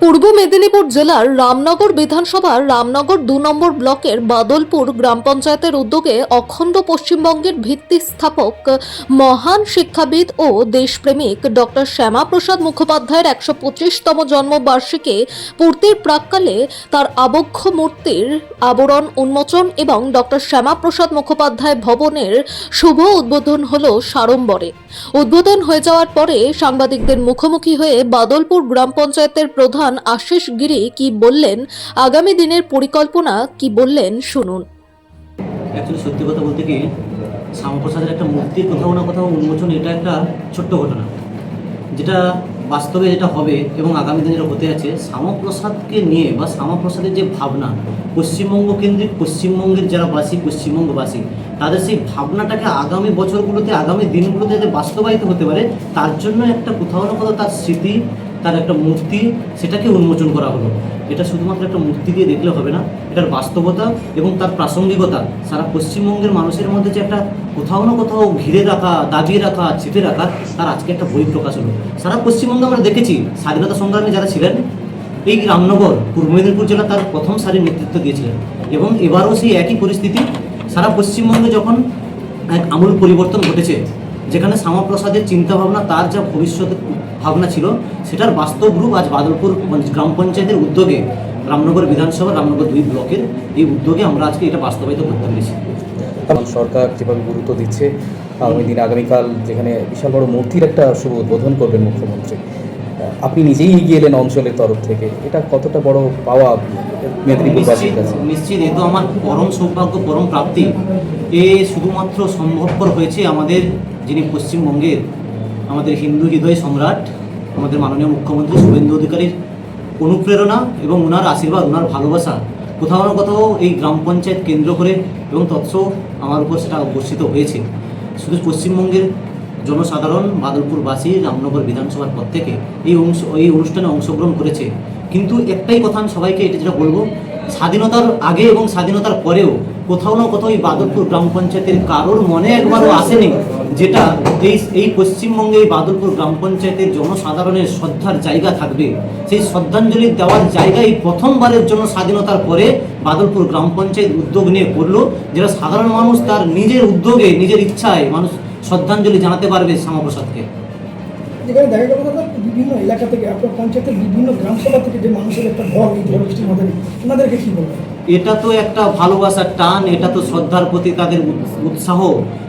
পূর্ব মেদিনীপুর জেলার রামনগর বিধানসভার রামনগর ২ নম্বর ব্লকের বাদলপুর গ্রাম পঞ্চায়েতের উদ্যোগে অখণ্ড পশ্চিমবঙ্গের ভিত্তি স্থাপক মহান শিক্ষাবিদ ও দেশপ্রেমিক ডক্টর শ্যামাপ্রসাদ মুখোপাধ্যায়ের ১২৫তম জন্মবার্ষিকী পূর্তির প্রাক্কালে তার আবক্ষ মূর্তির আবরণ উন্মোচন এবং ডক্টর শ্যামাপ্রসাদ মুখোপাধ্যায় ভবনের শুভ উদ্বোধন হল সাড়ম্বরে। উদ্বোধন হয়ে যাওয়ার পরে সাংবাদিকদের মুখোমুখি হয়ে বাদলপুর গ্রাম পঞ্চায়েতের প্রধান আশিস গিরি কি বললেন, আগামী দিনের পরিকল্পনা কি বললেন শুনুন। অ্যাকচুয়ালি সত্যি কথা বলতে কি, শ্যামাপ্রসাদের একটা মূর্তির কোথাও না কোথাও উন্মোচন এটা একটা ছোট্ট ঘটনা, যেটা বাস্তবে যেটা হবে এবং আগামী দিনে হতে আছে। শ্যামাপ্রসাদকে নিয়ে বা শ্যামাপ্রসাদের যে ভাবনা, পশ্চিমবঙ্গ কেন্দ্রিক পশ্চিমবঙ্গের যারা বাসী, পশ্চিমবঙ্গবাসী, তাদের সেই ভাবনাটাকে আগামী বছরগুলোতে, আগামী দিনগুলোতে যাতে বাস্তবায়িত হতে পারে, তার জন্য একটা কোথাও না কোথাও তার স্মৃতি, তার একটা মূর্তি, সেটাকে উন্মোচন করা হলো। এটা শুধুমাত্র একটা মূর্তি দিয়ে দেখলে হবে না, এটার বাস্তবতা এবং তার প্রাসঙ্গিকতা সারা পশ্চিমবঙ্গের মানুষের মধ্যে যে একটা কোথাও না কোথাও ঘিরে রাখা, দাবিয়ে রাখা, চেপে রাখা, তার আজকে একটা বহিঃপ্রকাশ হলো। সারা পশ্চিমবঙ্গে আমরা দেখেছি স্বাধীনতা সংগ্রামে যারা ছিলেন, এই রামনগর পূর্ব মেদিনীপুর জেলা তার প্রথম সারির নেতৃত্ব দিয়েছিলেন এবং এবারও সেই একই পরিস্থিতি সারা পশ্চিমবঙ্গে যখন এক আমূল পরিবর্তন ঘটেছে, যেখানে শ্যামাপ্রসাদের চিন্তাভাবনা, তার যা ভবিষ্যৎ ভাবনা ছিল, সেটার বাস্তব রূপ আজ বাদলপুর গ্রাম পঞ্চায়েতের উদ্যোগে, রামনগর বিধানসভা রামনগর ২ ব্লকের এই উদ্যোগে আমরা আজকে এটা বাস্তবায়িত করতে পেরেছি। সরকার যেভাবে গুরুত্ব দিচ্ছে, আগামী দিনে আগামীকাল যেখানে বিশাল বড় মূর্তির একটা শুভ উদ্বোধন করবেন মুখ্যমন্ত্রী, আপনি নিজেই এগিয়ে এলেন অঞ্চলের তরফ থেকে, এটা কতটা বড় পাওয়া মেদিনীপুরবাসীর কাছে? নিশ্চিত, এ তো আমার পরম সৌভাগ্য, পরম প্রাপ্তি। এ শুধুমাত্র সম্ভবপর হয়েছে আমাদের যিনি পশ্চিমবঙ্গের আমাদের হিন্দু হৃদয় সম্রাট, আমাদের মাননীয় মুখ্যমন্ত্রী শুভেন্দু অধিকারীর অনুপ্রেরণা এবং ওনার আশীর্বাদ, ওনার ভালোবাসা কোথাও না কোথাও এই গ্রাম পঞ্চায়েত কেন্দ্র করে এবং তৎস আমার উপর সেটা বর্ষিত হয়েছে। শুধু পশ্চিমবঙ্গের জনসাধারণ, বাদলপুরবাসী, রামনগর বিধানসভার পর থেকে এই অনুষ্ঠানে অংশগ্রহণ করেছে। কিন্তু একটাই কথা আমি সবাইকে এটা যেটা বলবো, স্বাধীনতার আগে এবং স্বাধীনতার পরেও কোথাও না কোথাও এই বাদলপুর গ্রাম পঞ্চায়েতের কারোর মনে একবারও আসেনি যেটা এই পশ্চিমবঙ্গে এই বাদলপুর গ্রাম পঞ্চায়েতের জনসাধারণের শ্রদ্ধার জায়গা থাকবে। সেই শ্রদ্ধাঞ্জলি দেওয়ার জায়গায় প্রথমবারের জন্য স্বাধীনতার পরে বাদলপুর গ্রাম পঞ্চায়েত উদ্যোগ নিয়ে করলো, যেটা সাধারণ মানুষ তার নিজের উদ্যোগে, নিজের ইচ্ছায় মানুষ শ্রদ্ধাঞ্জলি জানাতে পারবে শ্যামাপ্রসাদকে। যেখানে দেখা গেল বিভিন্ন এলাকা থেকে, আপনার পঞ্চায়েতের বিভিন্ন গ্রামসভা থেকে যে মানুষের একটা ঢল এই ঝড় বৃষ্টির মধ্যে, ওনাদেরকে কী বলবেন? এটা তো একটা ভালোবাসার টান, এটা তো শ্রদ্ধার প্রতি তাদের উৎসাহ।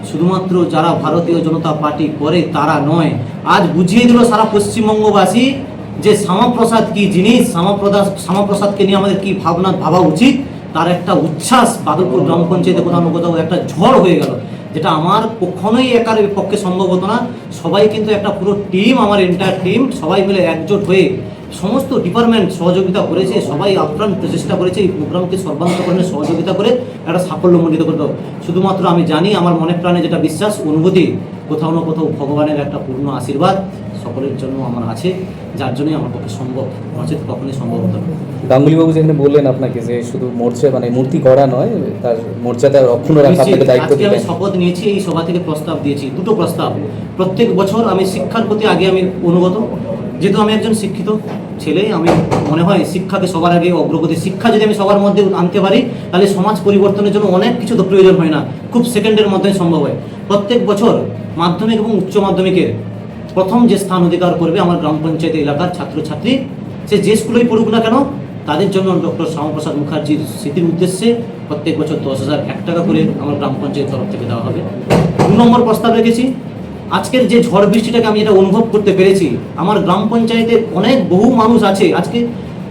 শুধুমাত্র যারা ভারতীয় জনতা পার্টি করে তারা নয়, আজ বুঝিয়ে দিল সারা পশ্চিমবঙ্গবাসী যে শ্যামাপ্রসাদ কি জিনিস, শ্যামাপ্রসাদকে নিয়ে আমাদের কি ভাবা উচিত, তার একটা উচ্ছ্বাস বাদলপুর গ্রাম পঞ্চায়েতে কোথাও না কোথাও একটা ঝড় হয়ে গেল, যেটা আমার কখনোই একার পক্ষে সম্ভব হতো না। সবাই কিন্তু একটা পুরো টিম, আমার এন্টায়ার টিম, সবাই মিলে একজোট হয়ে সমস্ত ডিপার্টমেন্ট সহযোগিতা করেছে, সবাই আপ্রাণ প্রচেষ্টা করেছে এই প্রোগ্রামকে সর্বান্তকরণে সহযোগিতা করে একটা সাফল্যমণ্ডিত করতে। শুধুমাত্র আমি জানি, আমার মনে প্রাণে যেটা বিশ্বাস, অনুভূতি, কোথাও না কোথাও ভগবানের একটা পূর্ণ আশীর্বাদ সকলের জন্য আমার আছে, যার জন্যই আমার পক্ষে সম্ভব, নচেত কখনোই সম্ভব হতো না। গাঙ্গুলিবাবু যেখানে বললেন আপনাকে যে শুধু মূর্তি গড়া নয়, তার মর্যাদা রক্ষণ রাখা আপনাকে দায়িত্ব দিলেন। আমি শপথ নিয়েছি, এই সভা থেকে প্রস্তাব দিয়েছি, দুটো প্রস্তাব। প্রত্যেক বছর আমি শিক্ষার প্রতি আগে আমি অনুগত, যেহেতু আমি একজন শিক্ষিত ছেলে, আমি মনে হয় শিক্ষাকে সবার আগে অগ্রগতি, শিক্ষা যদি আমি সবার মধ্যে আনতে পারি, তাহলে সমাজ পরিবর্তনের জন্য অনেক কিছু তো প্রয়োজন হয় না, খুব সেকেন্ডের মধ্যে সম্ভব হয়। প্রত্যেক বছর মাধ্যমিক এবং উচ্চ মাধ্যমিকের প্রথম যে স্থান অধিকার করবে আমার গ্রাম পঞ্চায়েত এলাকার ছাত্রছাত্রী, সে যে স্কুলেই পড়ুক না কেন, তাদের জন্য ডক্টর শ্যামাপ্রসাদ মুখার্জির স্মৃতির উদ্দেশ্যে প্রত্যেক বছর 10,001 টাকা করে আমার গ্রাম পঞ্চায়েত তরফ থেকে দেওয়া হবে। 2 নম্বর প্রস্তাব রেখেছি, আজকের যে ঝড় বৃষ্টিটাকে আমি এটা অনুভব করতে পেরেছি, আমার গ্রাম পঞ্চায়েতের অনেক বহু মানুষ আছে আজকে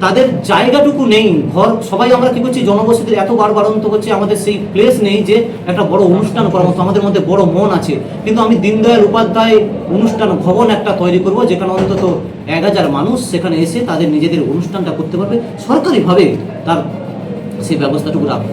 তাদের জায়গাটুকু নেই, ঘর, সবাই আমরা কী করছি, জনবসতির এত বাড়ন্ত হচ্ছে, আমাদের সেই প্লেস নেই যে একটা বড় অনুষ্ঠান করার মতো। আমাদের মধ্যে বড় মন আছে, কিন্তু আমি দীনদয়াল উপাধ্যায় অনুষ্ঠান ভবন একটা তৈরি করব, যেখানে অন্তত 1000 মানুষ সেখানে এসে তাদের নিজেদের অনুষ্ঠানটা করতে পারবে, সরকারিভাবে তার সেই ব্যবস্থাটুকু রাখবো।